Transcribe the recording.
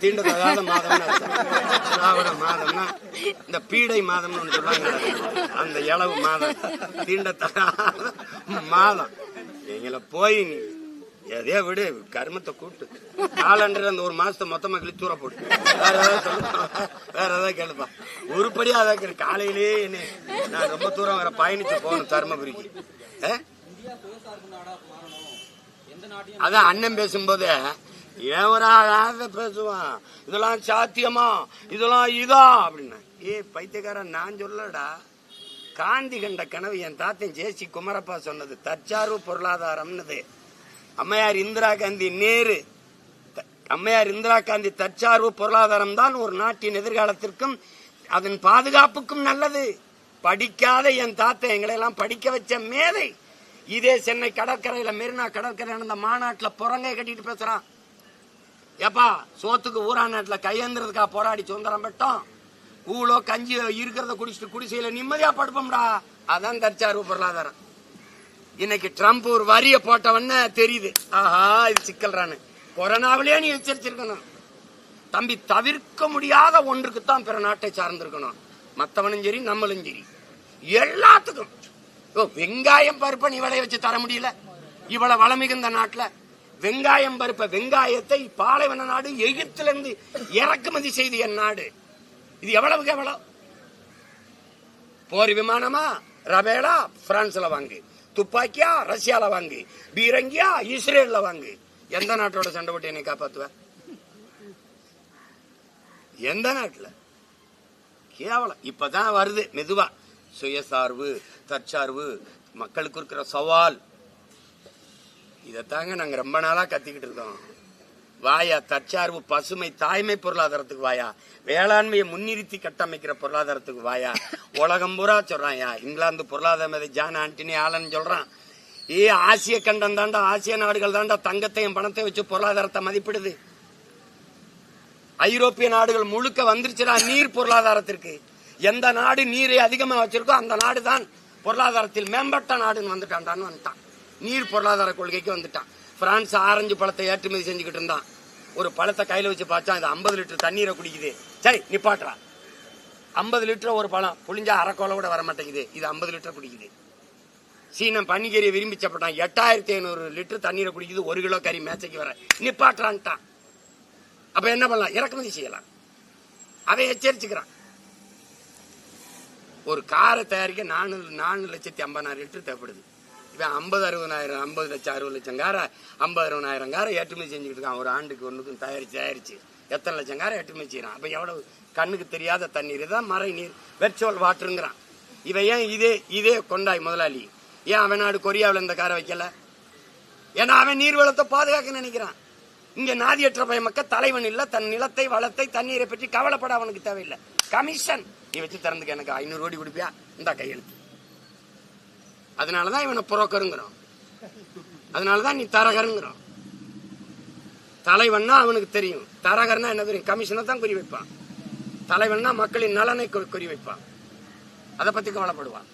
தீண்டத்தகாத மாதம். திராவிட மாதம்னா இந்த பீடை மாதம்னு ஒண்ணு சொல்லுவாங்க, அந்த இளவு மாதம் தீண்டத்தகாத மாதம். எங்களை போய் எதையோ விடு, கருமத்தை கூப்பிட்டு காலண்டர் அந்த ஒரு மாசத்தை மொத்தமா கிழித்தூர போட்டு வேற ஏதாவது சொல்லுப்பா, வேற ஏதாவது கேளுப்பா. உருப்படியா அதான் காலையிலேயே என்ன நான் ரொம்ப தூரம் வேற பயணிச்சு போகணும் தருமபுரிக்கு. அதான் அண்ணன் பேசும்போது ஏவராக பேசுவான், இதெல்லாம் சாத்தியமா, இதெல்லாம் இதா அப்படின்னா. பைத்தியக்காரன், நான் சொல்லடா, காந்தி கண்ட கனவு என் தாத்தன் ஜேசி குமரப்பா சொன்னது தற்சார்பு பொருளாதாரம்னது. அம்மையார் இந்திரா காந்தி நேரு, அம்மையார் இந்திரா காந்தி தற்சார்பு பொருளாதாரம் தான் ஒரு நாட்டின் எதிர்காலத்திற்கும் அதன் பாதுகாப்புக்கும் நல்லது. படிக்காத என் தாத்தன் எங்களை எல்லாம் படிக்க வச்ச மேதை. இதே சென்னை கடற்கரையில மெரினா கடற்கரை அந்த மாநாட்டுல புறங்கை கட்டிட்டு பேசுறான். ஏப்பா சோத்துக்கு ஊரா நாட்டுல கையேந்திரதுக்கா போராடி சுதந்திரம் பெற்றோம், கூழோ கஞ்சியோ இருக்கிறத குடிச்சிட்டு குடிசையில நிம்மதியா படுப்போம்டா. அதான் தற்சார்பு பொருளாதாரம். இன்னைக்கு ட்ரம்ப் ஒரு வரிய போட்டவன தெரியுது, ஆஹா இது சிக்கல்றான்னு. கொரோனாவிலே நீ எச்சரிச்சிருக்கணும் தம்பி. தவிர்க்க முடியாத ஒன்றுக்குத்தான் பிற நாட்டை சார்ந்திருக்கணும். மத்தவனும் சரி நம்மளும் சரி எல்லாத்துக்கும். வெங்காயம் பருப்பை நீ விளைய வச்சு தர முடியல இவ்வளவு வளமிகுந்த நாட்டுல. வெங்காயம் பருப்ப வெங்காயத்தை பாலைவன நாடு எகிப்திலிருந்து இறக்குமதி செய்து என் நாடு. இது எவ்வளவுக்கு எவ்வளவு? போர் விமானமா ரபேலா பிரான்ஸ்ல வாங்கு, துப்பாக்கியா ரஷ்யால வாங்கு, பீரங்கியா இஸ்ரேல்ல வாங்கு. எந்த நாட்டோட சண்டை போட்டு என்னை காப்பாத்துவ? எந்த நாட்டுல? கேவலம். இப்பதான் வருது மெதுவா சுயசார்பு தற்சார்பு, மக்களுக்கு இருக்கிற சவால். இதத்தாங்க நாங்க ரொம்ப நாளா கத்திக்கிட்டு இருக்கோம். வாயா தற்சார்பு, பசுமை, தாய்மை பொருளாதாரத்துக்கு வாயா, வேளாண்மையை முன்னிறுத்தி கட்டமைக்கிற பொருளாதாரத்துக்கு வாயா. உலகம் பூரா சொல்றான். இங்கிலாந்து பொருளாதார ஜான் ஆண்டனி ஆலன் சொல்றான், ஆசிய கண்டம் தாண்டா, ஆசிய நாடுகள் தாண்டா தங்கத்தையும் பணத்தை வச்சு பொருளாதாரத்தை மதிப்பிடுது. ஐரோப்பிய நாடுகள் முழுக்க வந்துருச்சுடா நீர் பொருளாதாரத்திற்கு. எந்த நாடு நீரை அதிகமா வச்சிருக்கோ அந்த நாடு தான் பொருளாதாரத்தில் மேம்பட்ட நாடுன்னு வந்துட்டான். நீர் பொருளாதார கொள்கைக்கு வந்துட்டான். பிரான்ஸ் ஆரஞ்சு பழத்தை ஏற்றுமதி செஞ்சுக்கிட்டு இருந்தான். ஒரு பழத்தை கையில வச்சு பார்த்தா இது 50 லிட்டர் தண்ணீரை குடிக்குது. சரி நிப்பாட்டுறா, 50 லிட்டர் ஒரு பழம் புளிஞ்சா அரைக்கோலை கூட வர மாட்டேங்குது, இது 50 லிட்டர் குடிக்குது. சீனம் பன்னிக்கறியை விரும்பி சாப்பிட்டான், 8500 லிட்டர் தண்ணீரை குடிக்குது, 1 கிலோ கறி மேச்சைக்கு வர. நிப்பாட்டுறான்ட்டான். அப்ப என்ன பண்ணலாம்? இறக்குமதி செய்யலாம். அதை எச்சரிச்சுக்கிறான். ஒரு காரை தயாரிக்க 4,50,000 லிட்டர் தேவைப்படுது. இவன் 50,60,000 50 லட்சம் 60 லட்சம் காரை 50,000 காரை ஏற்றுமதி செஞ்சுக்கிட்டு இருக்கான். ஒரு ஆண்டுக்கு ஒண்ணுக்கும் தயாரிச்சு எத்தனை லட்சம் காரை ஏற்றுமதி செய்யறான். அப்ப எவ்வளவு கண்ணுக்கு தெரியாத தண்ணீர் தான் மறை நீர், வெர்ச்சுவல் வாட்டருங்கிறான். இவன் ஏன் இதே கொண்டாய் முதலாளி ஏன் அவன் நாடு கொரியாவில் இந்த காரை வைக்கல? ஏன்னா அவன் நீர் வளத்தை பாதுகாக்க நினைக்கிறான். இங்க நாதியற்ற பயமக்க தலைவன் இல்ல, தன் நிலத்தை வளத்தை தண்ணீரை பற்றி கவலைப்பட அவனுக்கு தேவையில்லை. கமிஷன் நீ வச்சு திறந்துக்க, எனக்கு 500 கோடி கொடுப்பியா, இந்த கையெழுத்து. அதனாலதான் இவனை புரோக்கருங்கிறோம், அதனாலதான் நீ தரகருங்கிறோம். தலைவன்னா அவனுக்கு தெரியும், தரகர்னா என்ன தெரியும்? கமிஷனை தான் குறி வைப்பான். தலைவன்னா மக்களின் நலனை குறி வைப்பான், அதை பத்தி கவலைப்படுவான்.